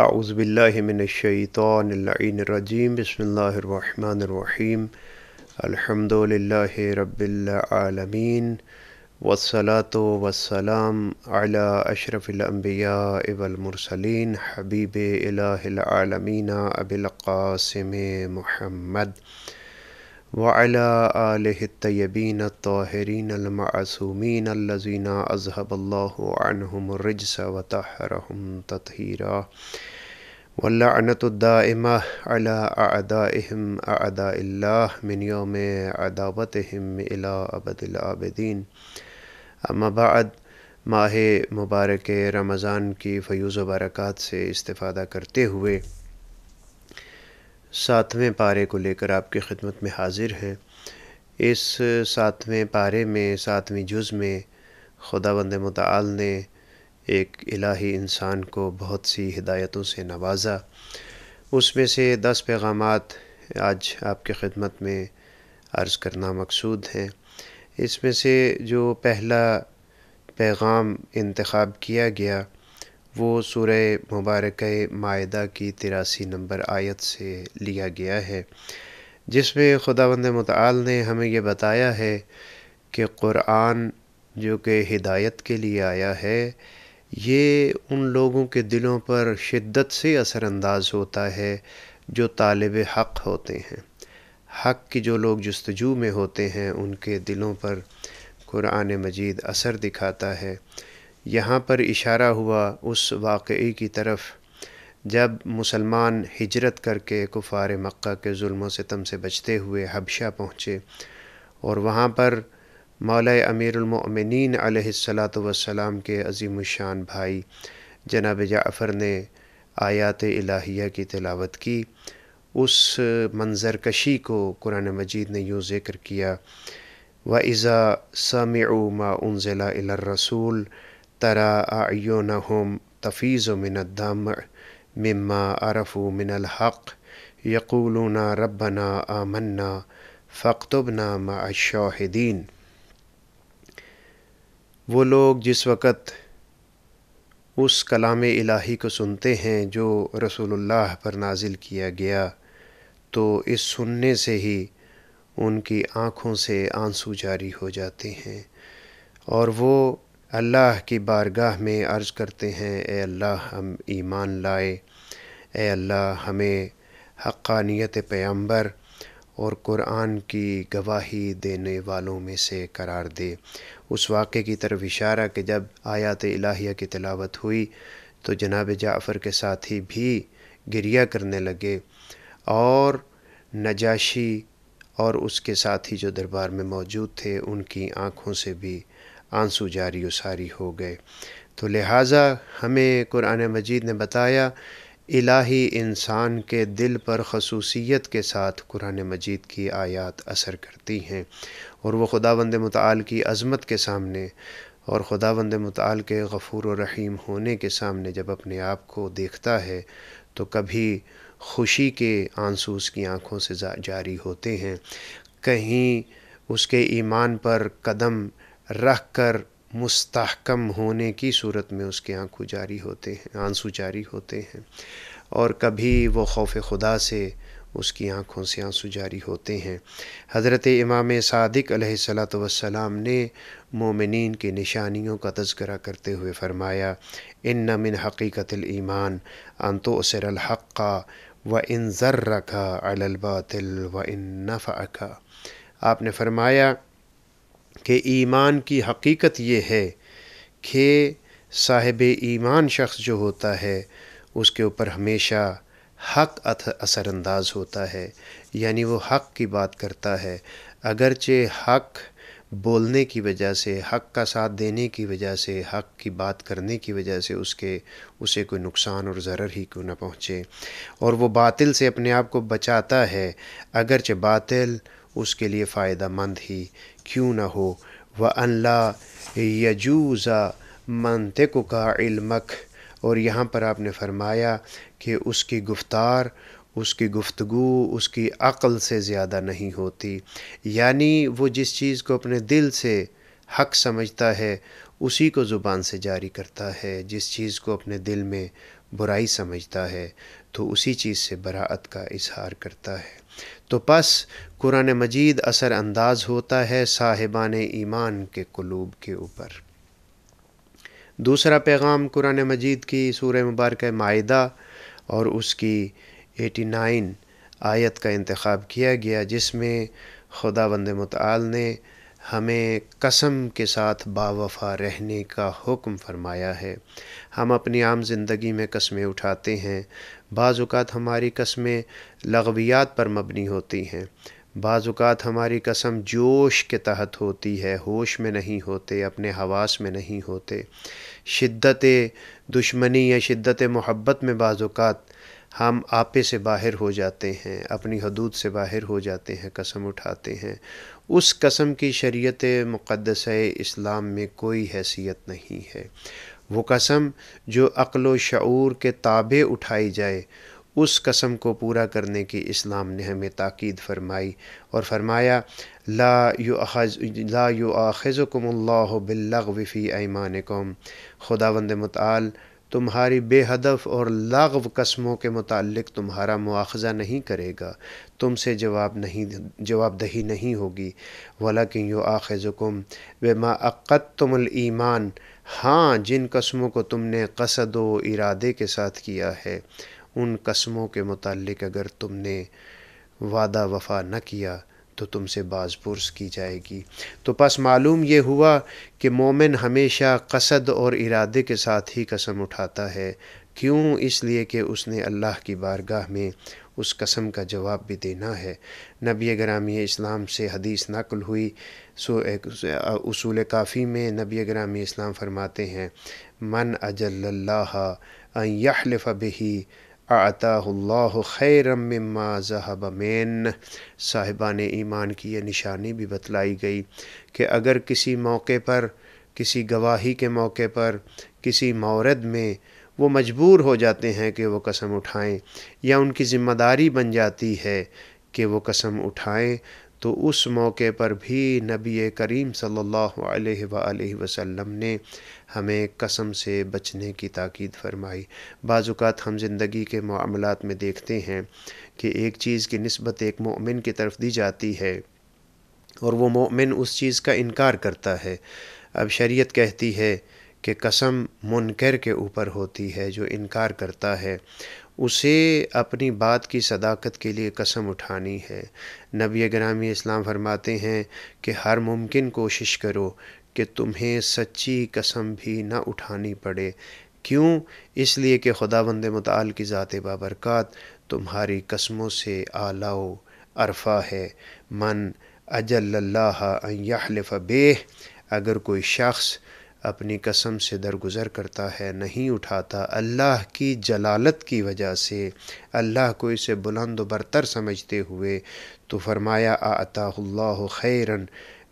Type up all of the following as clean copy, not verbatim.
اعوذ باللہ من الشیطان اللعین الرجیم بسم اللہ الرحمن الرحیم الحمد للہ رب العالمین والصلاة والسلام علی اشرف الانبیاء والمرسلین حبیب الہ العالمین ابی القاسم محمد وعلی آلہ الطیبین الطاہرین المعصومین الذین اذہب اللہ عنہم الرجس وطہرہم تطہیرا واللعنۃ الدائمہ علی اعدائہم اعداء اللہ من یوم عداوتہم الی ابد الآبدین۔ اما بعد، ماہ مبارک رمضان کی فیوز و برکات سے استفادہ کرتے ہوئے 7ویں پارے کو لے کر آپ کی خدمت میں حاضر ہیں۔ اس 7ویں پارے میں 7ویں جز میں خداوند متعال نے ایک الہی انسان کو بہت سی ہدایتوں سے نوازا۔ اس میں سے 10 پیغامات آج آپ کی خدمت میں عرض کرنا مقصود ہیں۔ اس میں سے جو پہلا پیغام انتخاب کیا گیا وہ سورہ مبارکہ مائدہ کی 83 نمبر آیت سے لیا گیا ہے، جس میں خداوند متعال نے ہمیں یہ بتایا ہے کہ قرآن جو کہ ہدایت کے لیے آیا ہے، یہ ان لوگوں کے دلوں پر شدت سے اثر انداز ہوتا ہے جو طالب حق ہوتے ہیں۔ حق کی جو لوگ جستجو میں ہوتے ہیں ان کے دلوں پر قرآن مجید اثر دکھاتا ہے۔ یہاں پر اشارہ ہوا اس واقعے کی طرف جب مسلمان ہجرت کر کے کفار مکہ کے ظلم و ستم سے بچتے ہوئے حبشہ پہنچے، اور وہاں پر مولا امیر المؤمنین علیہ السلام کے عظیم الشان بھائی جناب جعفر نے آیات الہیہ کی تلاوت کی۔ اس منظر کشی کو قرآن مجید نے یوں ذکر کیا: وَإِذَا سَمِعُوا مَا أُنزِلَ إِلَى الرَّسُولِ تَرَىٰ أَعْيُنَهُمْ تَفِيضُ مِنَ الدَّمْعِ مِمَّا عَرَفُوا مِنَ الْحَقِّ يَقُولُونَ رَبَّنَا آمَنَّا فَاكْتُبْنَا مَعَ الشَّاهِدِينَ۔ وہ لوگ جس وقت اس کلام الہی کو سنتے ہیں جو رسول اللہ پر نازل کیا گیا، تو اس سننے سے ہی ان کی آنکھوں سے آنسو جاری ہو جاتے ہیں، اور وہ اللہ کی بارگاہ میں عرض کرتے ہیں: اے اللہ، ہم ایمان لائے، اے اللہ ہمیں حقانیت پیغمبر اور قرآن کی گواہی دینے والوں میں سے قرار دے۔ اس واقعے کی طرف اشارہ کہ جب آیات الہیہ کی تلاوت ہوئی تو جناب جعفر کے ساتھی بھی گریہ کرنے لگے، اور نجاشی اور اس کے ساتھی جو دربار میں موجود تھے ان کی آنکھوں سے بھی آنسو جاری و ساری ہو گئے۔ تو لہٰذا ہمیں قرآن مجید نے بتایا الہی انسان کے دل پر خصوصیت کے ساتھ قرآن مجید کی آیات اثر کرتی ہیں، اور وہ خداوند متعال کی عظمت کے سامنے اور خداوند متعال کے غفور و رحیم ہونے کے سامنے جب اپنے آپ کو دیکھتا ہے تو کبھی خوشی کے آنسو اس کی آنکھوں سے جاری ہوتے ہیں، کہیں اس کے ایمان پر قدم رکھ کر مستحکم ہونے کی صورت میں اس کے آنسو جاری ہوتے ہیں، اور کبھی وہ خوف خدا سے اس کی آنکھوں سے آنسو جاری ہوتے ہیں۔ حضرت امام صادق علیہ السلام نے مومنین کی نشانیوں کا تذکرہ کرتے ہوئے فرمایا: ان من حقیقت الایمان ان تؤثر الحق وان ضرک علی الباطل وان نفعک۔ آپ نے فرمایا کہ ایمان کی حقیقت یہ ہے کہ صاحب ایمان شخص جو ہوتا ہے اس کے اوپر ہمیشہ حق اثر انداز ہوتا ہے، یعنی وہ حق کی بات کرتا ہے، اگرچہ حق بولنے کی وجہ سے، حق کا ساتھ دینے کی وجہ سے، حق کی بات کرنے کی وجہ سے اسے کوئی نقصان اور ضرر ہی کیوں نہ پہنچے، اور وہ باطل سے اپنے آپ کو بچاتا ہے اگرچہ باطل اس کے لیے فائدہ مند ہی کیوں نہ ہو۔ وَأَن لَا يَجُوزَ مَنطِقُكَ عِلْمَكَ، اور یہاں پر آپ نے فرمایا کہ اس کی گفتار، اس کی گفتگو اس کی عقل سے زیادہ نہیں ہوتی، یعنی وہ جس چیز کو اپنے دل سے حق سمجھتا ہے اسی کو زبان سے جاری کرتا ہے، جس چیز کو اپنے دل میں برائی سمجھتا ہے تو اسی چیز سے براءت کا اظہار کرتا ہے۔ تو پس قرآن مجید اثر انداز ہوتا ہے صاحبان ایمان کے قلوب کے اوپر۔ دوسرا پیغام قرآن مجید کی سورہ مبارکہ مائدہ اور اس کی 89 آیت کا انتخاب کیا گیا، جس میں خداوند متعال نے ہمیں قسم کے ساتھ باوفا رہنے کا حکم فرمایا ہے۔ ہم اپنی عام زندگی میں قسمیں اٹھاتے ہیں، بعض اوقات ہماری قسمیں لغویات پر مبنی ہوتی ہیں، بعض اوقات ہماری قسم جوش کے تحت ہوتی ہے، ہوش میں نہیں ہوتے، اپنے حواس میں نہیں ہوتے۔ شدت دشمنی یا شدت محبت میں بعض اوقات ہم آپے سے باہر ہو جاتے ہیں، اپنی حدود سے باہر ہو جاتے ہیں، قسم اٹھاتے ہیں۔ اس قسم کی شریعت مقدسہ اسلام میں کوئی حیثیت نہیں ہے۔ وہ قسم جو عقل و شعور کے تابع اٹھائی جائے، اس قسم کو پورا کرنے کی اسلام نے ہمیں تاکید فرمائی اور فرمایا لا یؤاخذکم اللہ باللغو فی ایمانکم، خداوند متعال تمہاری بے ہدف اور لغو قسموں کے متعلق تمہارا مواخذہ نہیں کرے گا، تم سے جواب دہی نہیں ہوگی۔ وَلَكِنْ يُؤَاخِذُكُمْ بِمَا عَقَّدتُّمُ الْإِيمَانَ، ہاں جن قسموں کو تم نے قصد و ارادے کے ساتھ کیا ہے، ان قسموں کے متعلق اگر تم نے وعدہ وفا نہ کیا تو تم سے باز پرس کی جائے گی۔ تو پس معلوم یہ ہوا کہ مومن ہمیشہ قصد اور ارادے کے ساتھ ہی قسم اٹھاتا ہے۔ کیوں؟ اس لیے کہ اس نے اللہ کی بارگاہ میں اس قسم کا جواب بھی دینا ہے۔ نبی گرامی اسلام سے حدیث نقل ہوئی، اصول کافی میں نبی گرامی اسلام فرماتے ہیں من اجل اللہ ان یحلف بہ اعطاہ اللہ خیرا مما ذہب من۔ صاحبان ایمان کی یہ نشانی بھی بتلائی گئی کہ اگر کسی موقع پر، کسی گواہی کے موقع پر، کسی مورد میں وہ مجبور ہو جاتے ہیں کہ وہ قسم اٹھائیں، یا ان کی ذمہ داری بن جاتی ہے کہ وہ قسم اٹھائیں، تو اس موقع پر بھی نبی کریم صلی اللہ علیہ وآلہ وسلم نے ہمیں قسم سے بچنے کی تاکید فرمائی۔ بعض اوقات ہم زندگی کے معاملات میں دیکھتے ہیں کہ ایک چیز کی نسبت ایک مومن کی طرف دی جاتی ہے اور وہ مومن اس چیز کا انکار کرتا ہے۔ اب شریعت کہتی ہے کہ قسم منکر کے اوپر ہوتی ہے، جو انکار کرتا ہے اسے اپنی بات کی صداقت کے لیے قسم اٹھانی ہے۔ نبی گرامی اسلام فرماتے ہیں کہ ہر ممکن کوشش کرو کہ تمہیں سچی قسم بھی نہ اٹھانی پڑے۔ کیوں؟ اس لیے کہ خداوند متعال کی ذات بابرکات تمہاری قسموں سے اعلیٰ و ارفع ہے۔ من اجل اللہ ان یحلف بہ، اگر کوئی شخص اپنی قسم سے درگزر کرتا ہے، نہیں اٹھاتا اللہ کی جلالت کی وجہ سے، اللہ کو اسے بلند و برتر سمجھتے ہوئے، تو فرمایا اعطاہ اللہ خیرا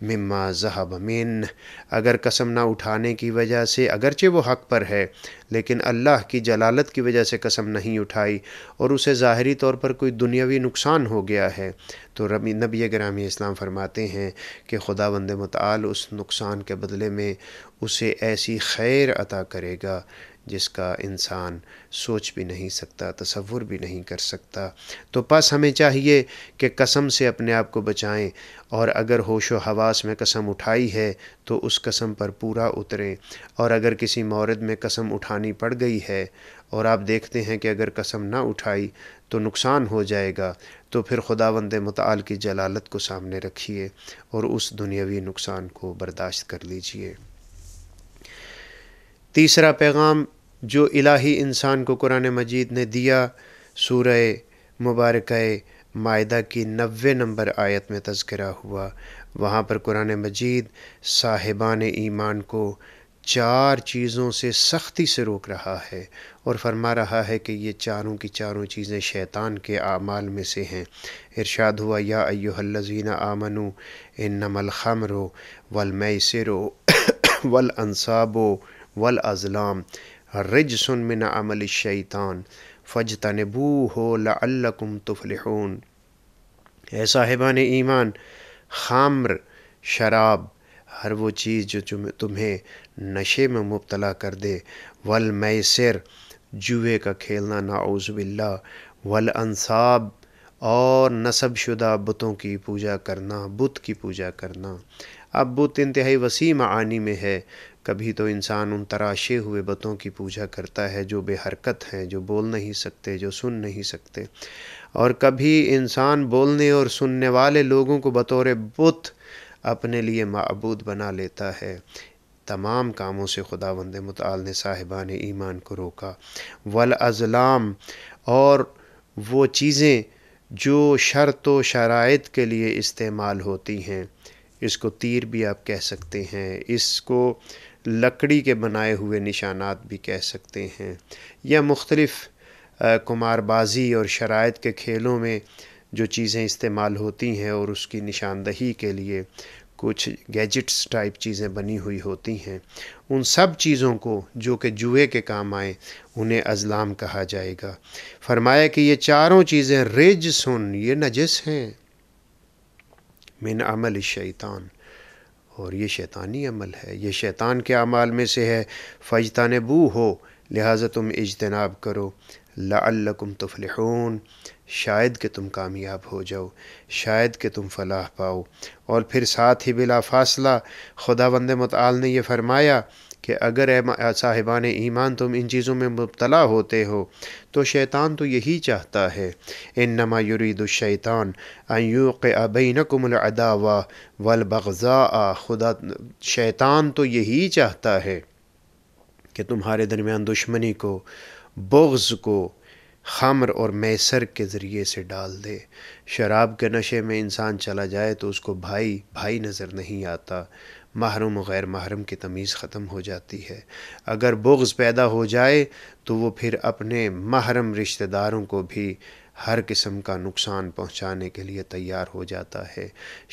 مما ذہب من، اگر قسم نہ اٹھانے کی وجہ سے، اگرچہ وہ حق پر ہے لیکن اللہ کی جلالت کی وجہ سے قسم نہیں اٹھائی اور اسے ظاہری طور پر کوئی دنیاوی نقصان ہو گیا ہے، تو نبی گرامی اسلام فرماتے ہیں کہ خداوند متعال اس نقصان کے بدلے میں اسے ایسی خیر عطا کرے گا جس کا انسان سوچ بھی نہیں سکتا، تصور بھی نہیں کر سکتا۔ تو پس ہمیں چاہیے کہ قسم سے اپنے آپ کو بچائیں، اور اگر ہوش و حواس میں قسم اٹھائی ہے تو اس قسم پر پورا اتریں، اور اگر کسی مورد میں قسم اٹھانی پڑ گئی ہے اور آپ دیکھتے ہیں کہ اگر قسم نہ اٹھائی تو نقصان ہو جائے گا، تو پھر خداوند متعال کی جلالت کو سامنے رکھیے اور اس دنیاوی نقصان کو برداشت کر لیجئے۔ تیسرا پیغام جو الہی انسان کو قرآن مجید نے دیا، سورہ مبارکہ مائدہ کی 90 نمبر آیت میں تذکرہ ہوا۔ وہاں پر قرآن مجید صاحبان ایمان کو 4 چیزوں سے سختی سے روک رہا ہے اور فرما رہا ہے کہ یہ چاروں کی چاروں چیزیں شیطان کے اعمال میں سے ہیں۔ ارشاد ہوا یا ایھا الذین آمنوا انما الخمر والمیسر والانصاب والازلام رجس من عمل الشیطان فاجتنبوہ لعلکم تفلحون۔ اے صاحبان ایمان، خمر، شراب، ہر وہ چیز جو تمہیں نشے میں مبتلا کر دے، والمیسر، جوئے کا کھیلنا نعوذ باللہ، والانصاب اور نسب شدہ بتوں کی پوجا کرنا، بت کی پوجا کرنا۔ اب بت انتہائی وسیع معانی میں ہے، کبھی تو انسان ان تراشے ہوئے بتوں کی پوجا کرتا ہے جو بے حرکت ہیں، جو بول نہیں سکتے، جو سن نہیں سکتے، اور کبھی انسان بولنے اور سننے والے لوگوں کو بطور بت اپنے لیے معبود بنا لیتا ہے۔ تمام کاموں سے خداوند متعال نے صاحبان ایمان کو روکا۔ والازلام اور وہ چیزیں جو شرط و شرائط کے لیے استعمال ہوتی ہیں، اس کو تیر بھی آپ کہہ سکتے ہیں، اس کو لکڑی کے بنائے ہوئے نشانات بھی کہہ سکتے ہیں، یا مختلف قمار بازی اور شرائط کے کھیلوں میں جو چیزیں استعمال ہوتی ہیں اور اس کی نشاندہی کے لیے کچھ گیجٹس ٹائپ چیزیں بنی ہوئی ہوتی ہیں، ان سب چیزوں کو جو کہ جوئے کے کام آئیں انہیں ازلام کہا جائے گا۔ فرمایا کہ یہ چاروں چیزیں رجسن، یہ نجس ہیں، من عمل الشیطان، اور یہ شیطانی عمل ہے، یہ شیطان کے اعمال میں سے ہے۔ فاجتنبوہ ہو، لہٰذا تم اجتناب کرو، لعلکم تفلحون، شاید کہ تم کامیاب ہو جاؤ، شاید کہ تم فلاح پاؤ۔ اور پھر ساتھ ہی بلا فاصلہ خداوند متعال نے یہ فرمایا کہ اگر اے صاحبان ایمان تم ان چیزوں میں مبتلا ہوتے ہو تو شیطان تو یہی چاہتا ہے، انما یرید الشیطان ان یوقع بینکم العداوہ والبغضاء، شیطان تو یہی چاہتا ہے کہ تمہارے درمیان دشمنی کو، بغض کو خمر اور میسر کے ذریعے سے ڈال دے۔ شراب کے نشے میں انسان چلا جائے تو اس کو بھائی بھائی نظر نہیں آتا، محرم و غیر محرم کی تمیز ختم ہو جاتی ہے۔ اگر بغض پیدا ہو جائے تو وہ پھر اپنے محرم رشتہ داروں کو بھی ہر قسم کا نقصان پہنچانے کے لیے تیار ہو جاتا ہے۔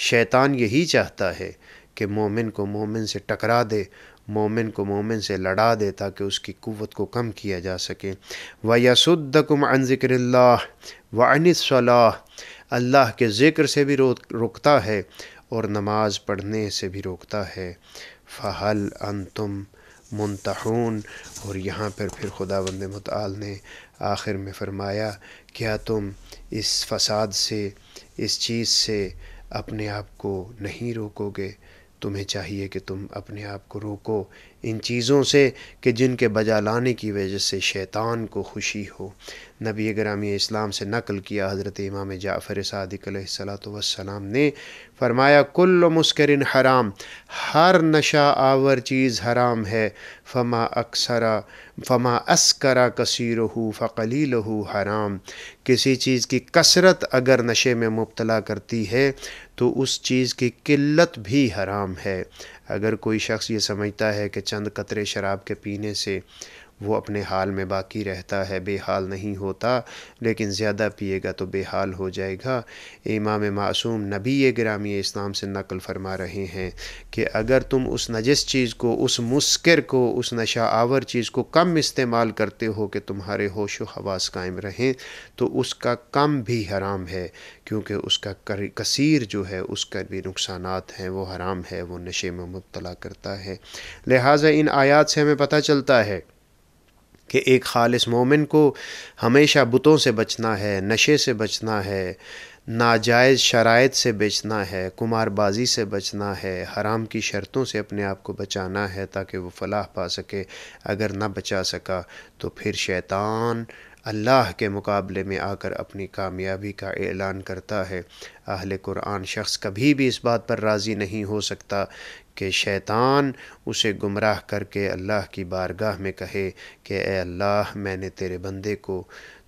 شیطان یہی چاہتا ہے کہ مومن کو مومن سے ٹکرا دے، مومن کو مومن سے لڑا دے تاکہ اس کی قوت کو کم کیا جا سکے۔ وَيَصُدَّكُمْ عَنْ ذِكْرِ اللَّهِ وَعَنِ الصَّلَاةِ، اللہ کے ذکر سے بھی روکتا ہے اور نماز پڑھنے سے بھی روکتا ہے۔ فَهَلْ أَنْتُمْ مُنْتَحُونَ، اور یہاں پر پھر خداوند متعال نے آخر میں فرمایا، کیا تم اس فساد سے، اس چیز سے اپنے آپ کو نہیں روکو گے؟ تمہیں چاہیے کہ تم اپنے آپ کو روکو ان چیزوں سے کہ جن کے بجا لانے کی وجہ سے شیطان کو خوشی ہو۔ نبی گرامی اسلام سے نقل کیا حضرت امام جعفر صادق علیہ السلام نے فرمایا، کل مسکر حرام، ہر نشہ آور چیز حرام ہے، فما اسکرا کثیرہ فقلیلہ حرام، کسی چیز کی کثرت اگر نشے میں مبتلا کرتی ہے تو اس چیز کی قلت بھی حرام ہے۔ اگر کوئی شخص یہ سمجھتا ہے کہ چند قطرے شراب کے پینے سے وہ اپنے حال میں باقی رہتا ہے، بے حال نہیں ہوتا، لیکن زیادہ پیے گا تو بے حال ہو جائے گا، امام معصوم نبی گرامی اسلام سے نقل فرما رہے ہیں کہ اگر تم اس نجس چیز کو، اس مسکر کو، اس نشہ آور چیز کو کم استعمال کرتے ہو کہ تمہارے ہوش و حواس قائم رہیں تو اس کا کم بھی حرام ہے، کیونکہ اس کا کثیر جو ہے اس کا بھی نقصانات ہیں، وہ حرام ہے، وہ نشے میں مبتلا کرتا ہے۔ لہٰذا ان آیات سے ہمیں پتہ چلتا ہے کہ ایک خالص مومن کو ہمیشہ بتوں سے بچنا ہے، نشے سے بچنا ہے، ناجائز شرائط سے بچنا ہے، قمار بازی سے بچنا ہے، حرام کی شرطوں سے اپنے آپ کو بچانا ہے تاکہ وہ فلاح پا سکے۔ اگر نہ بچا سکا تو پھر شیطان اللہ کے مقابلے میں آ کر اپنی کامیابی کا اعلان کرتا ہے۔ اہل قرآن شخص کبھی بھی اس بات پر راضی نہیں ہو سکتا کہ شیطان اسے گمراہ کر کے اللہ کی بارگاہ میں کہے کہ اے اللہ، میں نے تیرے بندے کو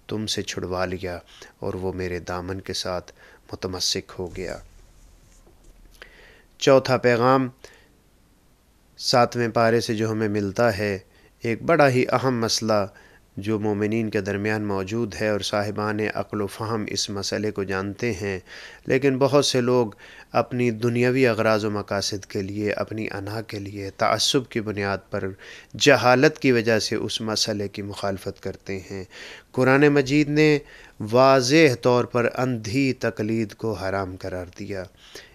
تم سے چھڑوا لیا اور وہ میرے دامن کے ساتھ متمسک ہو گیا۔ چوتھا پیغام 7ویں پارے سے جو ہمیں ملتا ہے، ایک بڑا ہی اہم مسئلہ جو مومنین کے درمیان موجود ہے، اور صاحبان عقل و فہم اس مسئلے کو جانتے ہیں، لیکن بہت سے لوگ اپنی دنیاوی اغراض و مقاصد کے لیے، اپنی انا کے لیے، تعصب کی بنیاد پر، جہالت کی وجہ سے اس مسئلے کی مخالفت کرتے ہیں۔ قرآن مجید نے واضح طور پر اندھی تقلید کو حرام قرار دیا۔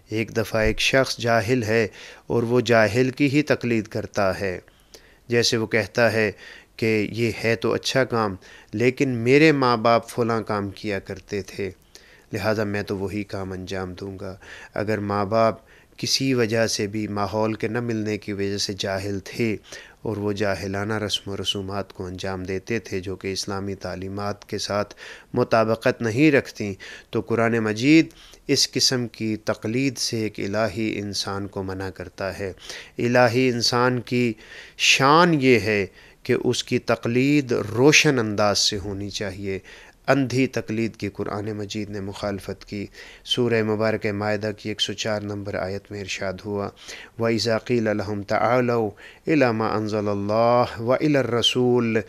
ایک دفعہ ایک شخص جاہل ہے اور وہ جاہل کی ہی تقلید کرتا ہے، جیسے وہ کہتا ہے کہ یہ ہے تو اچھا کام، لیکن میرے ماں باپ فلاں کام کیا کرتے تھے، لہٰذا میں تو وہی کام انجام دوں گا۔ اگر ماں باپ کسی وجہ سے بھی، ماحول کے نہ ملنے کی وجہ سے جاہل تھے اور وہ جاہلانہ رسم و رسومات کو انجام دیتے تھے جو کہ اسلامی تعلیمات کے ساتھ مطابقت نہیں رکھتیں، تو قرآن مجید اس قسم کی تقلید سے ایک الہی انسان کو منع کرتا ہے۔ الہی انسان کی شان یہ ہے کہ اس کی تقلید روشن انداز سے ہونی چاہیے۔ اندھی تقلید کی قرآن مجید نے مخالفت کی۔ سورہ مبارک مائدہ کی 104 نمبر آیت میں ارشاد ہوا، وَإِذَا قِيلَ لَهُمْ تَعَالَوْا إِلَىٰ مَا أَنزَلَ اللَّهُ وَإِلَى الرَّسُولِ،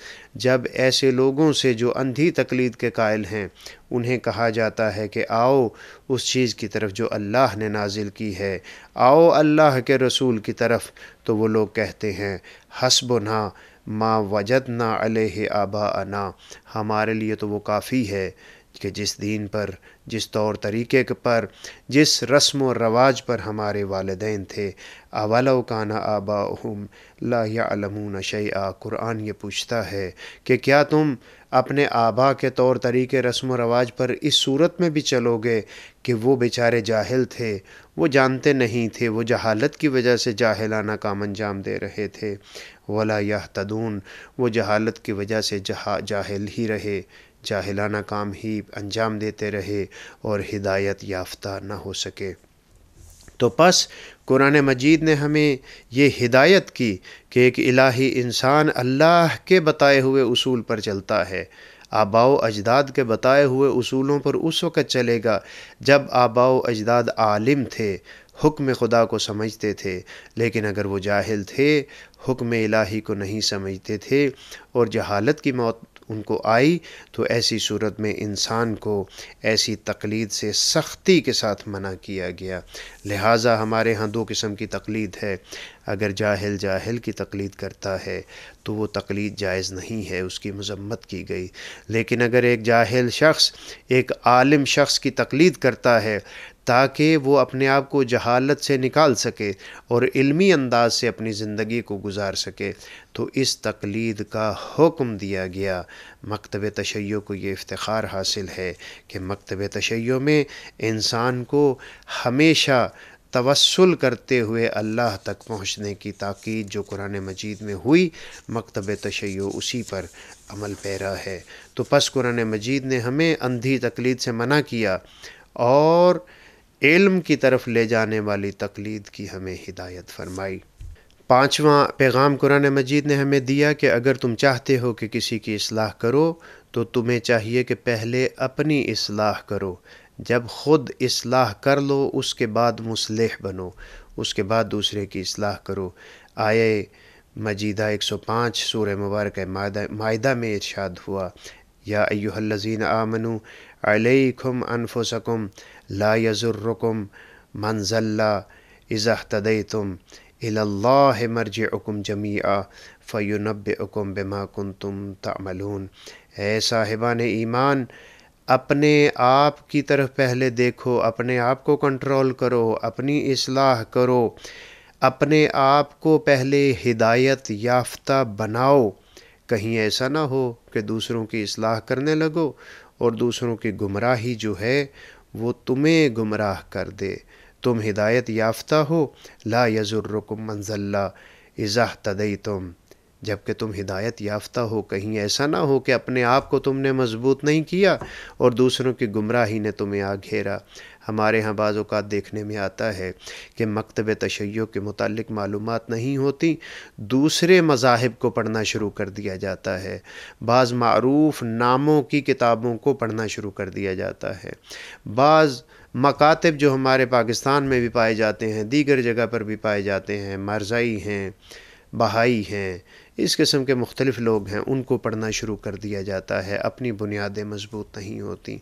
جب ایسے لوگوں سے جو اندھی تقلید کے قائل ہیں انہیں کہا جاتا ہے کہ آؤ اس چیز کی طرف جو اللہ نے نازل کی ہے، آؤ اللہ کے رسول کی طرف، تو وہ لوگ کہتے ہیں حسبنا ما وجدنا علیہ آباءنا، ہمارے لیے تو وہ کافی ہے کہ جس دین پر، جس طور طریقے پر، جس رسم و رواج پر ہمارے والدین تھے۔ اولو کان آباؤہم لا یعلمون شیئا، قرآن یہ پوچھتا ہے کہ کیا تم اپنے آبا کے طور طریقے، رسم و رواج پر اس صورت میں بھی چلو گے کہ وہ بیچارے جاہل تھے، وہ جانتے نہیں تھے، وہ جہالت کی وجہ سے جاہلانہ کام انجام دے رہے تھے، ولا یہتدون، وہ جہالت کی وجہ سے جاہل ہی رہے، جاہلانہ کام ہی انجام دیتے رہے اور ہدایت یافتہ نہ ہو سکے۔ تو پس قرآن مجید نے ہمیں یہ ہدایت کی کہ ایک الہی انسان اللہ کے بتائے ہوئے اصول پر چلتا ہے، آباء و اجداد کے بتائے ہوئے اصولوں پر اس وقت چلے گا جب آباء و اجداد عالم تھے، حکم خدا کو سمجھتے تھے، لیکن اگر وہ جاہل تھے، حکم الہی کو نہیں سمجھتے تھے اور جہالت کی موت ان کو آئی، تو ایسی صورت میں انسان کو ایسی تقلید سے سختی کے ساتھ منع کیا گیا۔ لہٰذا ہمارے ہاں دو قسم کی تقلید ہے۔ اگر جاہل کی تقلید کرتا ہے تو وہ تقلید جائز نہیں ہے، اس کی مذمت کی گئی، لیکن اگر ایک جاہل شخص ایک عالم شخص کی تقلید کرتا ہے تاکہ وہ اپنے آپ کو جہالت سے نکال سکے اور علمی انداز سے اپنی زندگی کو گزار سکے، تو اس تقلید کا حکم دیا گیا۔ مکتب تشیع کو یہ افتخار حاصل ہے کہ مکتب تشیع میں انسان کو ہمیشہ توسل کرتے ہوئے اللہ تک پہنچنے کی تاکید جو قرآن مجید میں ہوئی، مکتب تشیع اسی پر عمل پیرا ہے۔ تو پس قرآن مجید نے ہمیں اندھی تقلید سے منع کیا اور علم کی طرف لے جانے والی تقلید کی ہمیں ہدایت فرمائی۔ پانچواں پیغام قرآن مجید نے ہمیں دیا کہ اگر تم چاہتے ہو کہ کسی کی اصلاح کرو تو تمہیں چاہیے کہ پہلے اپنی اصلاح کرو، جب خود اصلاح کر لو اس کے بعد مصلح بنو، اس کے بعد دوسرے کی اصلاح کرو۔ آیہ مجیدہ 105 سورہ مبارک مائدہ میں ارشاد ہوا، یا ایھا الذین آمنوا علیکم انفسکم لا یضرکم من ضل اذا اہتدیتم الی اللہ مرجعکم جمیعا فینبئکم بما کنتم تعملون۔ اے صاحبان ایمان، اپنے آپ کی طرف پہلے دیکھو، اپنے آپ کو کنٹرول کرو، اپنی اصلاح کرو، اپنے آپ کو پہلے ہدایت یافتہ بناؤ، کہیں ایسا نہ ہو کہ دوسروں کی اصلاح کرنے لگو اور دوسروں کی گمراہی جو ہے وہ تمہیں گمراہ کر دے۔ تم ہدایت یافتہ ہو، لا یضرکم من ضل اذا اہتدیتم، جبکہ تم ہدایت یافتہ ہو، کہیں ایسا نہ ہو کہ اپنے آپ کو تم نے مضبوط نہیں کیا اور دوسروں کی گمراہی نے تمہیں آ گھیرا۔ ہمارے ہاں بعض اوقات دیکھنے میں آتا ہے کہ مکتب تشیع کے متعلق معلومات نہیں ہوتی، دوسرے مذاہب کو پڑھنا شروع کر دیا جاتا ہے، بعض معروف ناموں کی کتابوں کو پڑھنا شروع کر دیا جاتا ہے، بعض مکاتب جو ہمارے پاکستان میں بھی پائے جاتے ہیں، دیگر جگہ پر بھی پائے جاتے ہیں، مرزائی ہیں، بہائی ہیں، اس قسم کے مختلف لوگ ہیں، ان کو پڑھنا شروع کر دیا جاتا ہے، اپنی بنیادیں مضبوط نہیں ہوتی۔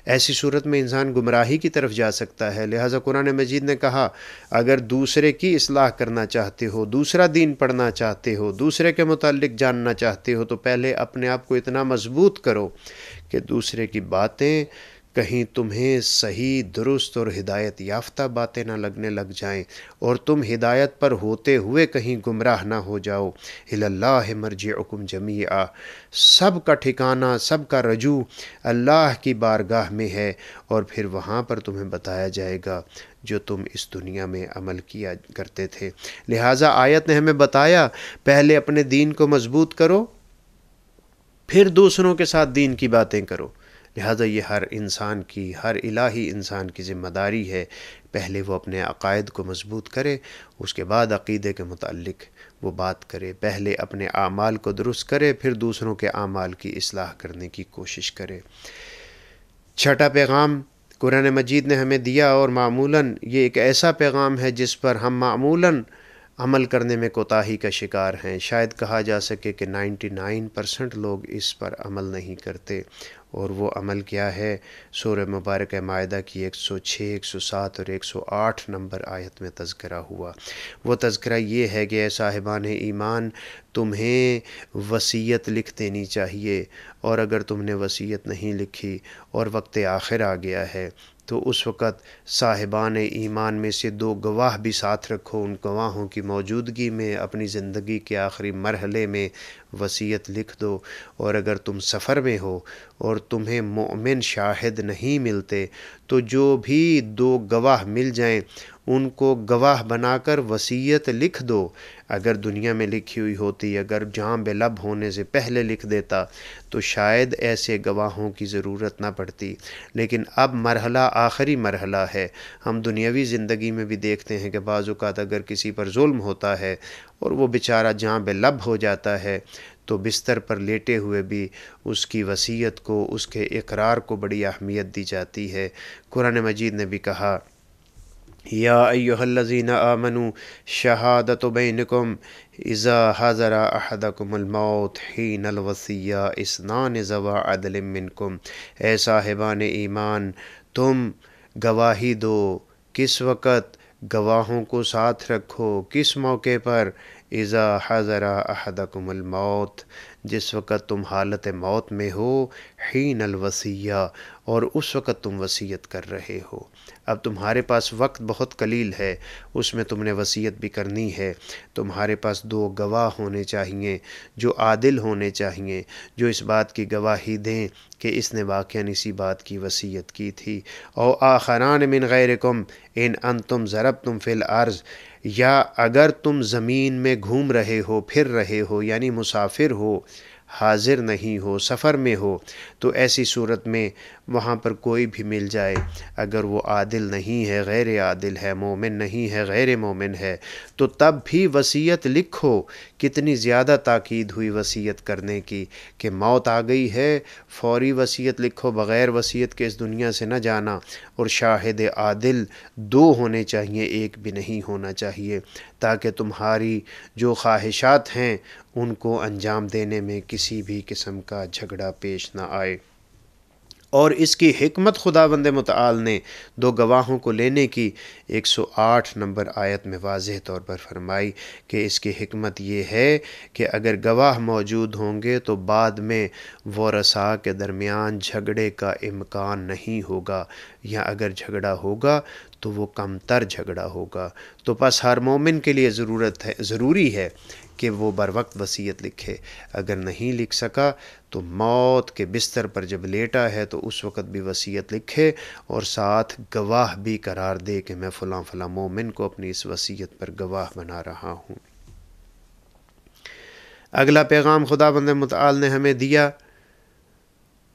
ایسی صورت میں انسان گمراہی کی طرف جا سکتا ہے۔ لہٰذا قرآن مجید نے کہا اگر دوسرے کی اصلاح کرنا چاہتے ہو، دوسرا دین پڑھنا چاہتے ہو، دوسرے کے متعلق جاننا چاہتے ہو، تو پہلے اپنے آپ کو اتنا مضبوط کرو کہ دوسرے کی باتیں کہیں تمہیں صحیح درست اور ہدایت یافتہ باتیں نہ لگنے لگ جائیں اور تم ہدایت پر ہوتے ہوئے کہیں گمراہ نہ ہو جاؤ۔ الی اللہ مرجعکم جمیعا، سب کا ٹھکانہ، سب کا رجوع اللہ کی بارگاہ میں ہے، اور پھر وہاں پر تمہیں بتایا جائے گا جو تم اس دنیا میں عمل کیا کرتے تھے۔ لہٰذا آیت نے ہمیں بتایا پہلے اپنے دین کو مضبوط کرو، پھر دوسروں کے ساتھ دین کی باتیں کرو۔ لہٰذا یہ ہر انسان کی، ہر الہی انسان کی ذمہ داری ہے، پہلے وہ اپنے عقائد کو مضبوط کرے، اس کے بعد عقیدے کے متعلق وہ بات کرے، پہلے اپنے اعمال کو درست کرے، پھر دوسروں کے اعمال کی اصلاح کرنے کی کوشش کرے۔ چھٹا پیغام قرآن مجید نے ہمیں دیا، اور معمولاً یہ ایک ایسا پیغام ہے جس پر ہم معمولاً عمل کرنے میں کوتاہی کا شکار ہیں، شاید کہا جا سکے کہ 99% لوگ اس پر عمل نہیں کرتے، اور وہ عمل کیا ہے؟ سورہ مبارکہ مائدہ کی 106، 107 اور 108 نمبر آیت میں تذکرہ ہوا۔ وہ تذکرہ یہ ہے کہ اے صاحبان ایمان، تمہیں وصیت لکھ دینی چاہیے، اور اگر تم نے وصیت نہیں لکھی اور وقت آخر آ گیا ہے تو اس وقت صاحبان ایمان میں سے 2 گواہ بھی ساتھ رکھو، ان گواہوں کی موجودگی میں اپنی زندگی کے آخری مرحلے میں وصیت لکھ دو، اور اگر تم سفر میں ہو اور تمہیں مومن شاہد نہیں ملتے تو جو بھی 2 گواہ مل جائیں ان کو گواہ بنا کر وصیت لکھ دو۔ اگر دنیا میں لکھی ہوئی ہوتی، اگر جاں بے لب ہونے سے پہلے لکھ دیتا تو شاید ایسے گواہوں کی ضرورت نہ پڑتی، لیکن اب مرحلہ آخری مرحلہ ہے۔ ہم دنیاوی زندگی میں بھی دیکھتے ہیں کہ بعض اوقات اگر کسی پر ظلم ہوتا ہے اور وہ بیچارہ جاں بے لب ہو جاتا ہے تو بستر پر لیٹے ہوئے بھی اس کی وصیت کو، اس کے اقرار کو بڑی اہمیت دی جاتی ہے۔ قرآن مجید نے بھی کہا یا ایھا الذین آمنوا شہادۃ بینکم اذا حضر احدکم الموت حین الوصیہ اثنان ذوی عدل منکم، اے صاحبان ایمان تم گواہی دو۔ کس وقت؟ گواہوں کو ساتھ رکھو۔ کس موقع پر؟ اذا حضر احدکم الموت، جس وقت تم حالت موت میں ہو، حین الوصیہ، اور اس وقت تم وصیت کر رہے ہو۔ اب تمہارے پاس وقت بہت قلیل ہے، اس میں تم نے وصیت بھی کرنی ہے۔ تمہارے پاس 2 گواہ ہونے چاہیے جو عادل ہونے چاہیے، جو اس بات کی گواہی دیں کہ اس نے واقعاً اسی بات کی وصیت کی تھی۔ او آخران من غیرکم ان انتم ضربتم فی الارض، یا اگر تم زمین میں گھوم رہے ہو، پھر رہے ہو، یعنی مسافر ہو، حاضر نہیں ہو، سفر میں ہو، تو ایسی صورت میں وہاں پر کوئی بھی مل جائے، اگر وہ عادل نہیں ہے، غیر عادل ہے، مومن نہیں ہے، غیر مومن ہے، تو تب بھی وصیت لکھو۔ کتنی زیادہ تاکید ہوئی وصیت کرنے کی کہ موت آ گئی ہے، فوری وصیت لکھو، بغیر وصیت کے اس دنیا سے نہ جانا، اور شاہد عادل 2 ہونے چاہیے، 1 بھی نہیں ہونا چاہیے، تاکہ تمہاری جو خواہشات ہیں ان کو انجام دینے میں کسی بھی قسم کا جھگڑا پیش نہ آئے۔ اور اس کی حکمت خداوند متعال نے 2 گواہوں کو لینے کی 108 نمبر آیت میں واضح طور پر فرمائی کہ اس کی حکمت یہ ہے کہ اگر گواہ موجود ہوں گے تو بعد میں ورثاء کے درمیان جھگڑے کا امکان نہیں ہوگا، یا اگر جھگڑا ہوگا تو وہ کم تر جھگڑا ہوگا۔ تو پس ہر مومن کے لیے ضروری ہے کہ وہ بر وقت وصیت لکھے۔ اگر نہیں لکھ سکا تو موت کے بستر پر جب لیٹا ہے تو اس وقت بھی وصیت لکھے، اور ساتھ گواہ بھی قرار دے کہ میں فلاں فلاں مومن کو اپنی اس وصیت پر گواہ بنا رہا ہوں۔ اگلا پیغام خداوند متعال نے ہمیں دیا،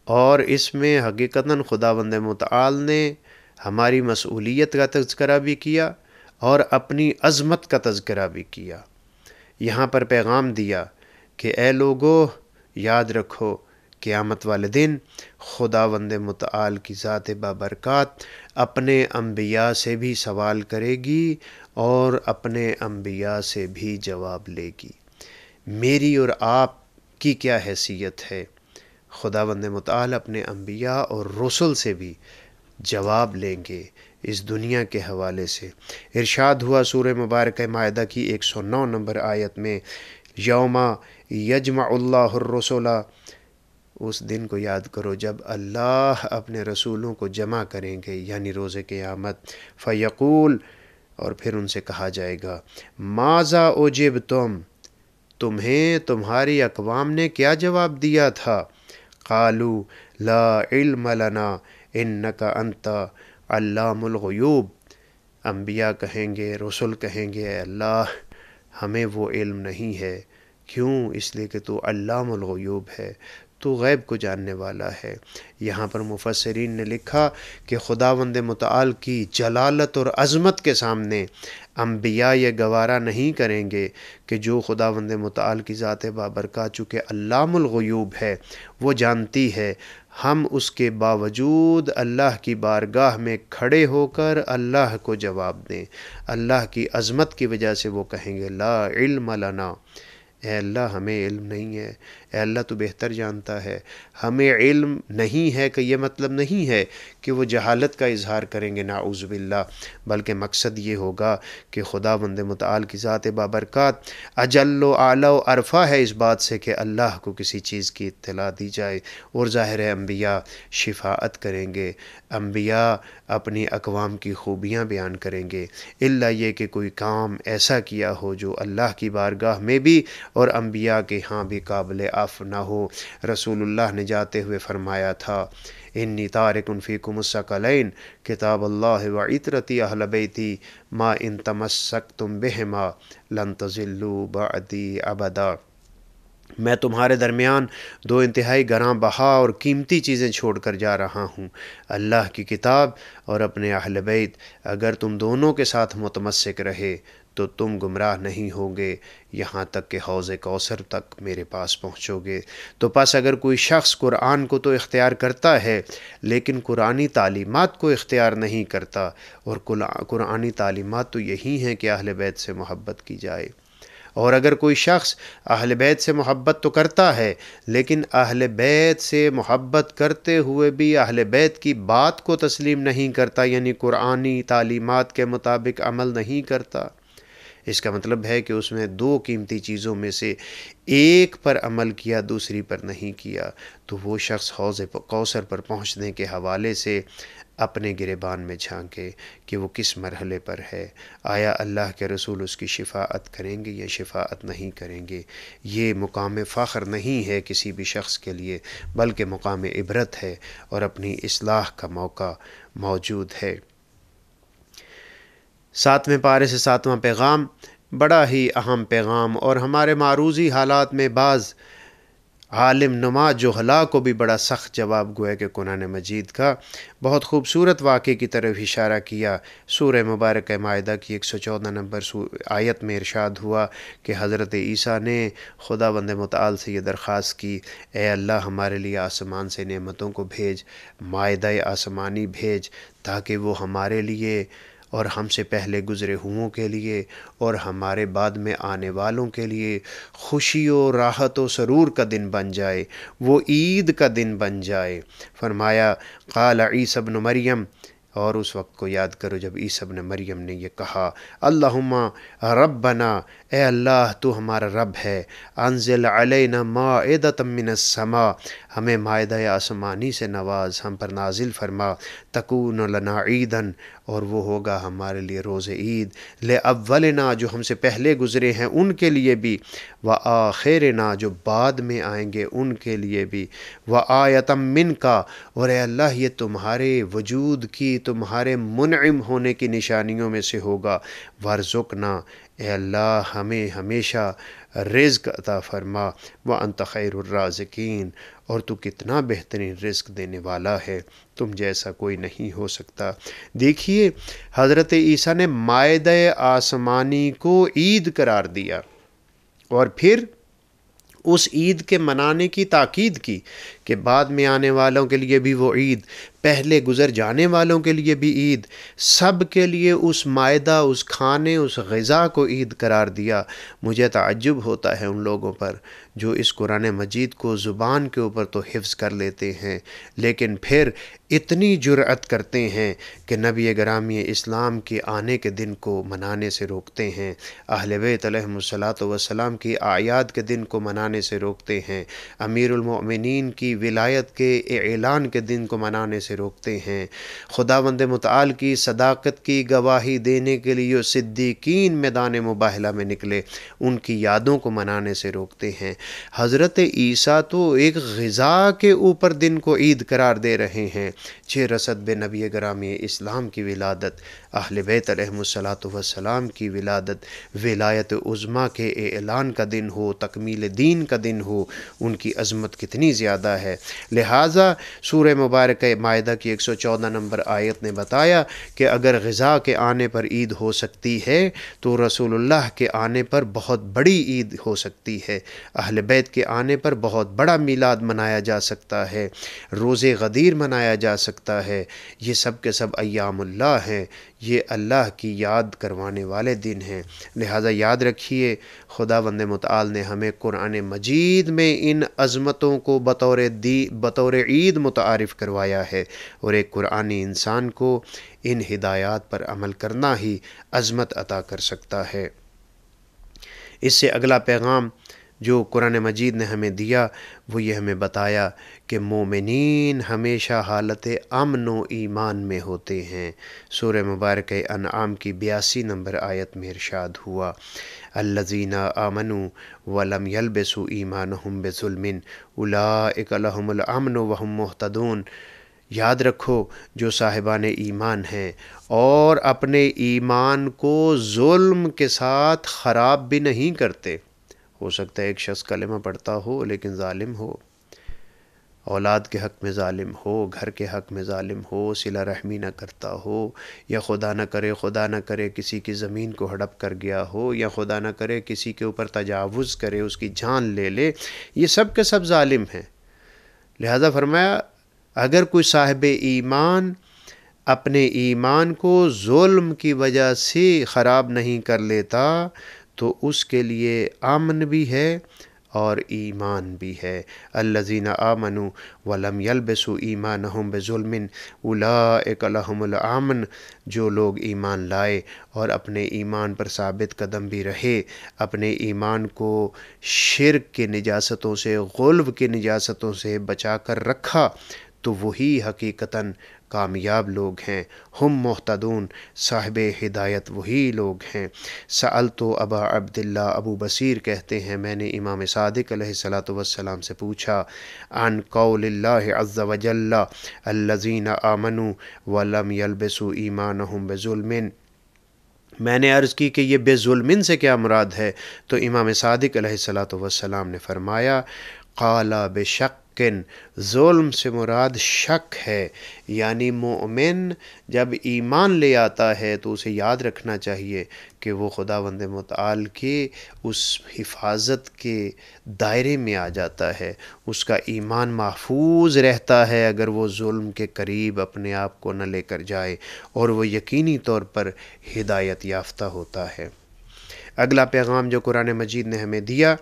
اور اس میں حقیقتاً خداوند متعال نے ہماری مسئولیت کا تذکرہ بھی کیا اور اپنی عظمت کا تذکرہ بھی کیا۔ یہاں پر پیغام دیا کہ اے لوگو، یاد رکھو قیامت والے دن خداوند متعال کی ذات بابرکات اپنے انبیاء سے بھی سوال کرے گی اور اپنے انبیاء سے بھی جواب لے گی۔ میری اور آپ کی کیا حیثیت ہے؟ خداوند متعال اپنے انبیاء اور رسل سے بھی جواب لیں گے اس دنیا کے حوالے سے۔ ارشاد ہوا سورہ مبارکہ مائدہ کی 109 نمبر آیت میں، یوم یجمع اللہ الرسل، اس دن کو یاد کرو جب اللہ اپنے رسولوں کو جمع کریں گے، یعنی روز قیامت۔ فیقول، اور پھر ان سے کہا جائے گا، ماذا اجبتم، تمہیں تمہاری اقوام نے کیا جواب دیا تھا؟ قالوا لا علم لنا انک انت علام الغیوب، انبیاء کہیں گے، رسول کہیں گے، اے اللہ ہمیں وہ علم نہیں ہے۔ کیوں؟ اس لیے کہ تو علام الغیوب ہے، تو غیب کو جاننے والا ہے۔ یہاں پر مفسرین نے لکھا کہ خداوند متعال کی جلالت اور عظمت کے سامنے انبیاء یہ گوارا نہیں کریں گے کہ جو خداوند متعال کی ذات بابرکات چونکہ علام الغیوب ہے، وہ جانتی ہے، ہم اس کے باوجود اللہ کی بارگاہ میں کھڑے ہو کر اللہ کو جواب دیں۔ اللہ کی عظمت کی وجہ سے وہ کہیں گے لا علم لنا، اے اللہ ہمیں علم نہیں ہے، اے اللہ تو بہتر جانتا ہے، ہمیں علم نہیں ہے۔ کہ یہ مطلب نہیں ہے کہ وہ جہالت کا اظہار کریں گے، نعوذ باللہ، بلکہ مقصد یہ ہوگا کہ خداوند متعال کی ذات بابرکات اجل و اعلی و عرفہ ہے اس بات سے کہ اللہ کو کسی چیز کی اطلاع دی جائے۔ اور ظاہر ہے انبیاء شفاعت کریں گے، انبیاء اپنی اقوام کی خوبیاں بیان کریں گے، الا یہ کہ کوئی کام ایسا کیا ہو جو اللہ کی بارگاہ میں بھی اور انبیاء کے ہاں بھی قابل عفو نہ ہو۔ رسول اللہ نے جاتے ہوئے فرمایا تھا، انی تارک فیکم الثقلین کتاب اللہ و عطرتی اہل بیتی ما ان تمسکتم بہما لن تضلوا بعدی ابدا۔ میں تمہارے درمیان دو انتہائی گراں بہا اور قیمتی چیزیں چھوڑ کر جا رہا ہوں، اللہ کی کتاب اور اپنے اہل بیت۔ اگر تم دونوں کے ساتھ متمسک رہے تو تم گمراہ نہیں ہوگے یہاں تک کہ حوض کوثر تک میرے پاس پہنچو گے۔ تو پس اگر کوئی شخص قرآن کو تو اختیار کرتا ہے لیکن قرآنی تعلیمات کو اختیار نہیں کرتا، اور قرآنی تعلیمات تو یہی ہیں کہ اہل بیت سے محبت کی جائے، اور اگر کوئی شخص اہل بیت سے محبت تو کرتا ہے لیکن اہل بیت سے محبت کرتے ہوئے بھی اہل بیت کی بات کو تسلیم نہیں کرتا، یعنی قرآنی تعلیمات کے مطابق عمل نہیں کرتا، اس کا مطلب ہے کہ اس میں دو قیمتی چیزوں میں سے ایک پر عمل کیا، دوسری پر نہیں کیا، تو وہ شخص حوض کوثر پر پہنچنے کے حوالے سے اپنے گریبان میں جھانکے کہ وہ کس مرحلے پر ہے، آیا اللہ کے رسول اس کی شفاعت کریں گے یا شفاعت نہیں کریں گے۔ یہ مقام فخر نہیں ہے کسی بھی شخص کے لیے، بلکہ مقام عبرت ہے اور اپنی اصلاح کا موقع موجود ہے۔ 7ویں پارے سے 7واں پیغام بڑا ہی اہم پیغام، اور ہمارے معروضی حالات میں بعض عالم نما جہلا کو بھی بڑا سخت جواب گویا کہ قرآن مجید کا بہت خوبصورت واقعے کی طرف اشارہ کیا۔ سورہ مبارکہ مائدہ کی 114 نمبر آیت میں ارشاد ہوا کہ حضرت عیسیٰ نے خداوند متعال سے یہ درخواست کی، اے اللہ ہمارے لیے آسمان سے نعمتوں کو بھیج، مائدہ آسمانی بھیج، تاکہ وہ ہمارے لیے اور ہم سے پہلے گزرے ہوئوں کے لیے اور ہمارے بعد میں آنے والوں کے لیے خوشی و راحت و سرور کا دن بن جائے، وہ عید کا دن بن جائے۔ فرمایا قال عیسی ابن مریم، اور اس وقت کو یاد کرو جب عیسی ابن مریم نے یہ کہا، اللہم ربنا، اے اللہ تو ہمارا رب ہے، انزل علینا مائدۃ من السماء، ہمیں مائدہ آسمانی سے نواز، ہم پر نازل فرما، تکون لنا عیدن، اور وہ ہوگا ہمارے لیے روز عید، لأولنا، جو ہم سے پہلے گزرے ہیں ان کے لیے بھی، وآخرنا، جو بعد میں آئیں گے ان کے لیے بھی، وآیۃ منک، اور اے اللہ یہ تمہارے وجود کی، تمہارے منعم ہونے کی نشانیوں میں سے ہوگا، وارزقنا، اے اللہ ہمیں ہمیشہ رزق عطا فرما، وانت خیر الرازقین، اور تو کتنا بہترین رزق دینے والا ہے، تم جیسا کوئی نہیں ہو سکتا۔ دیکھیے حضرت عیسیٰ نے مائدہ آسمانی کو عید قرار دیا اور پھر اس عید کے منانے کی تاکید کی کہ بعد میں آنے والوں کے لیے بھی وہ عید، پہلے گزر جانے والوں کے لیے بھی عید، سب کے لیے اس مائدہ، اس کھانے، اس غذا کو عید قرار دیا۔ مجھے تعجب ہوتا ہے ان لوگوں پر جو اس قرآن مجید کو زبان کے اوپر تو حفظ کر لیتے ہیں لیکن پھر اتنی جرأت کرتے ہیں کہ نبی گرامی اسلام کے آنے کے دن کو منانے سے روکتے ہیں، اہل بیت علیہم الصلاۃ والسلام کی اعیاد کے دن کو منانے منانے سے روکتے ہیں، امیر المؤمنین کی ولایت کے اعلان کے دن کو منانے سے روکتے ہیں، خداوند متعال کی صداقت کی گواہی دینے کے لیے صدیقین میدان مباہلہ میں نکلے، ان کی یادوں کو منانے سے روکتے ہیں۔ حضرت عیسیٰ تو ایک غذا کے اوپر دن کو عید قرار دے رہے ہیں، چھ رسد بے نبی گرامی اسلام کی ولادت، اہل بیت علیہم الصلاۃ والسلام کی ولادت، ولایت عظمیٰ کے اعلان کا دن ہو، تکمیل دین کا دن ہو، ان کی عظمت کتنی زیادہ ہے۔ لہٰذا سورہ مبارکہ مائدہ کی 114 نمبر آیت نے بتایا کہ اگر غذا کے آنے پر عید ہو سکتی ہے تو رسول اللہ کے آنے پر بہت بڑی عید ہو سکتی ہے، اہل بیت کے آنے پر بہت بڑا میلاد منایا جا سکتا ہے، روز غدیر منایا جا سکتا ہے۔ یہ سب کے سب ایام اللہ ہیں، یہ اللہ کی یاد کروانے والے دن ہیں۔ لہٰذا یاد رکھیے خداوند متعال نے ہمیں قرآن مجید میں ان عظمتوں کو بطور عید متعارف کروایا ہے، اور ایک قرآنی انسان کو ان ہدایات پر عمل کرنا ہی عظمت عطا کر سکتا ہے۔ اس سے اگلا پیغام جو قرآن مجید نے ہمیں دیا وہ یہ ہمیں بتایا کہ مومنین ہمیشہ حالت امن و ایمان میں ہوتے ہیں۔ سورہ مبارکہ انعام کی 82 نمبر آیت میں ارشاد ہوا، الذین آمنوا ولم یلبسوا ایمانہم بظلم اولئک لہم الامن وہم مہتدون۔ یاد رکھو جو صاحبان ایمان ہیں اور اپنے ایمان کو ظلم کے ساتھ خراب بھی نہیں کرتے۔ ہو سکتا ہے ایک شخص کلمہ پڑھتا ہو لیکن ظالم ہو، اولاد کے حق میں ظالم ہو، گھر کے حق میں ظالم ہو، صلہ رحمی نہ کرتا ہو، یا خدا نہ کرے کسی کی زمین کو ہڑپ کر گیا ہو، یا خدا نہ کرے کسی کے اوپر تجاوز کرے، اس کی جان لے لے، یہ سب کے سب ظالم ہیں۔ لہذا فرمایا اگر کوئی صاحب ایمان اپنے ایمان کو ظلم کی وجہ سے خراب نہیں کر لیتا تو اس کے لیے امن بھی ہے اور ایمان بھی ہے۔ الذین آمنوا ولم یلبسوا ایمانہم بظلم اولئک لہم الامن، جو لوگ ایمان لائے اور اپنے ایمان پر ثابت قدم بھی رہے، اپنے ایمان کو شرک کے نجاستوں سے، غلو کے نجاستوں سے بچا کر رکھا، تو وہی حقیقتاً کامیاب لوگ ہیں۔ ہم محتدون، صاحب ہدایت وہی لوگ ہیں۔ سألت ابا عبداللہ، ابو بصیر کہتے ہیں میں نے امام صادق علیہ السلام سے پوچھا، عن قول اللہ عز وجل الذین آمنوا ولم یلبسوا ایمانہم بظلم، میں نے عرض کی کہ یہ بے ظلمن سے کیا مراد ہے؟ تو امام صادق علیہ السلام نے فرمایا، قال بشک، ظلم سے مراد شک ہے، یعنی مومن جب ایمان لے آتا ہے تو اسے یاد رکھنا چاہیے کہ وہ خداوند متعال کے اس حفاظت کے دائرے میں آ جاتا ہے، اس کا ایمان محفوظ رہتا ہے اگر وہ ظلم کے قریب اپنے آپ کو نہ لے کر جائے، اور وہ یقینی طور پر ہدایت یافتہ ہوتا ہے۔ اگلا پیغام جو قرآن مجید نے ہمیں دیا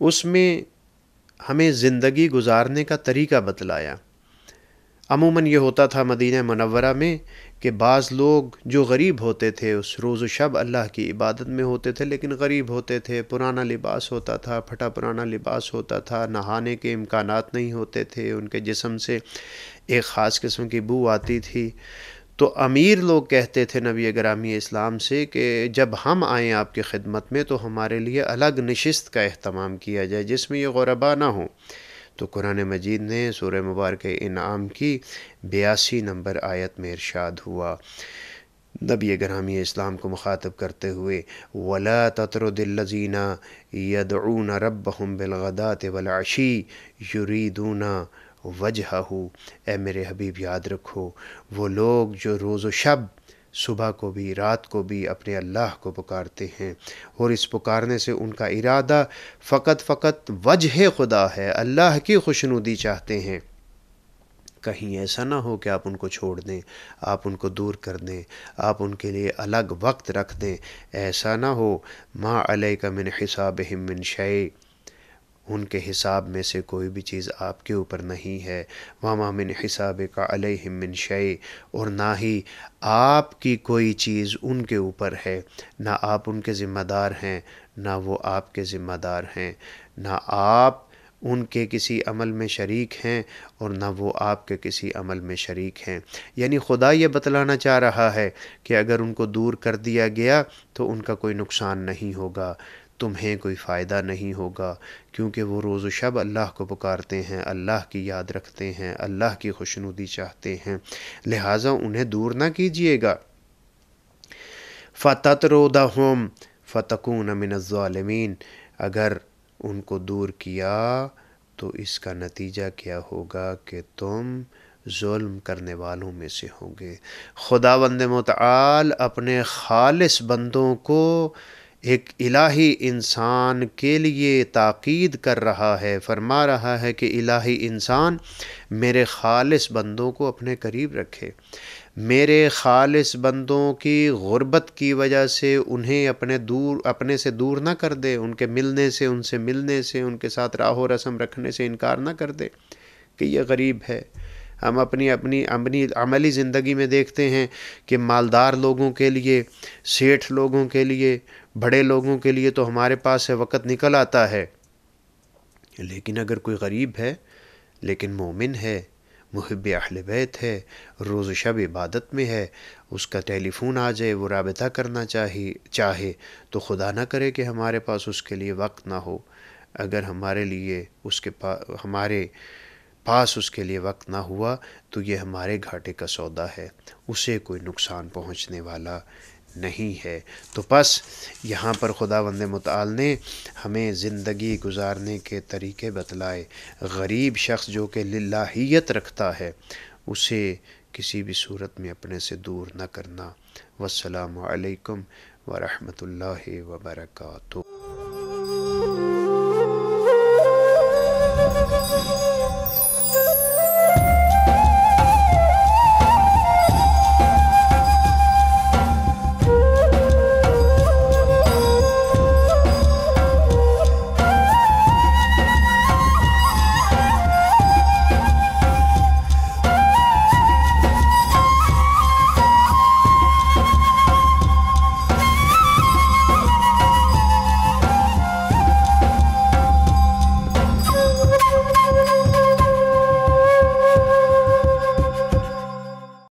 اس میں ہمیں زندگی گزارنے کا طریقہ بتلایا۔ عموماً یہ ہوتا تھا مدینہ منورہ میں کہ بعض لوگ جو غریب ہوتے تھے اس روز و شب اللہ کی عبادت میں ہوتے تھے، لیکن غریب ہوتے تھے، پرانا لباس ہوتا تھا، پھٹا پرانا لباس ہوتا تھا، نہانے کے امکانات نہیں ہوتے تھے، ان کے جسم سے ایک خاص قسم کی بو آتی تھی۔ تو امیر لوگ کہتے تھے نبی گرامی اسلام سے کہ جب ہم آئیں آپ کی خدمت میں تو ہمارے لیے الگ نشست کا اہتمام کیا جائے جس میں یہ غربا نہ ہوں۔ تو قرآن مجید نے سورہ مبارکہ انعام کی 82 نمبر آیت میں ارشاد ہوا، نبی گرامی اسلام کو مخاطب کرتے ہوئے، وَلَا تَطْرُدِ الَّذِينَ يَدْعُونَ رَبَّهُمْ بِالْغَدَاةِ وَالْعَشِيِّ يُرِيدُونَ وَجْهَهُ، اے میرے حبیب یاد رکھو وہ لوگ جو روز و شب، صبح کو بھی رات کو بھی اپنے اللہ کو پکارتے ہیں، اور اس پکارنے سے ان کا ارادہ فقط وجہ خدا ہے، اللہ کی خوشنودی چاہتے ہیں۔ کہیں ایسا نہ ہو کہ آپ ان کو چھوڑ دیں، آپ ان کو دور کر دیں، آپ ان کے لیے الگ وقت رکھ دیں، ایسا نہ ہو۔ ما علیک من حسابہم من شیء، ان کے حساب میں سے کوئی بھی چیز آپ کے اوپر نہیں ہے۔ وَمَا مِنْ حِسَابِكَ عَلَيْهِمْ مِنْ شَيْءٍ، اور نہ ہی آپ کی کوئی چیز ان کے اوپر ہے، نہ آپ ان کے ذمہ دار ہیں نہ وہ آپ کے ذمہ دار ہیں، نہ آپ ان کے کسی عمل میں شریک ہیں اور نہ وہ آپ کے کسی عمل میں شریک ہیں۔ یعنی خدا یہ بتلانا چاہ رہا ہے کہ اگر ان کو دور کر دیا گیا تو ان کا کوئی نقصان نہیں ہوگا، تمہیں کوئی فائدہ نہیں ہوگا، کیونکہ وہ روز و شب اللہ کو پکارتے ہیں، اللہ کی یاد رکھتے ہیں، اللہ کی خوشنودی چاہتے ہیں، لہٰذا انہیں دور نہ کیجیے گا۔ فَتَطْرُدَهُمْ فَتَكُونَ مِنَ الظَّالِمِينَ، اگر ان کو دور کیا تو اس کا نتیجہ کیا ہوگا کہ تم ظلم کرنے والوں میں سے ہوں گے۔ خداوند متعال اپنے خالص بندوں کو ایک الہی انسان کے لیے تاکید کر رہا ہے، فرما رہا ہے کہ الہی انسان میرے خالص بندوں کو اپنے قریب رکھے، میرے خالص بندوں کی غربت کی وجہ سے انہیں اپنے سے دور نہ کر دے، ان کے ملنے سے، ان سے ملنے سے، ان کے ساتھ راہ و رسم رکھنے سے انکار نہ کر دے کہ یہ غریب ہے۔ ہم اپنی عملی زندگی میں دیکھتے ہیں کہ مالدار لوگوں کے لیے، سیٹھ لوگوں کے لیے، بڑے لوگوں کے لیے تو ہمارے پاس سے وقت نکل آتا ہے، لیکن اگر کوئی غریب ہے لیکن مومن ہے، محب اہل بیت ہے، روز و شب عبادت میں ہے، اس کا ٹیلی فون آ جائے، وہ رابطہ کرنا چاہے تو خدا نہ کرے کہ ہمارے پاس اس کے لیے وقت نہ ہو۔ اگر ہمارے پاس اس کے لیے وقت نہ ہوا تو یہ ہمارے گھاٹے کا سودا ہے، اسے کوئی نقصان پہنچنے والا نہیں ہے۔ تو پس یہاں پر خداوند متعال نے ہمیں زندگی گزارنے کے طریقے بتلائے۔ غریب شخص جو کہ للہیت رکھتا ہے اسے کسی بھی صورت میں اپنے سے دور نہ کرنا۔ والسلام علیکم ورحمۃ اللہ وبرکاتہ۔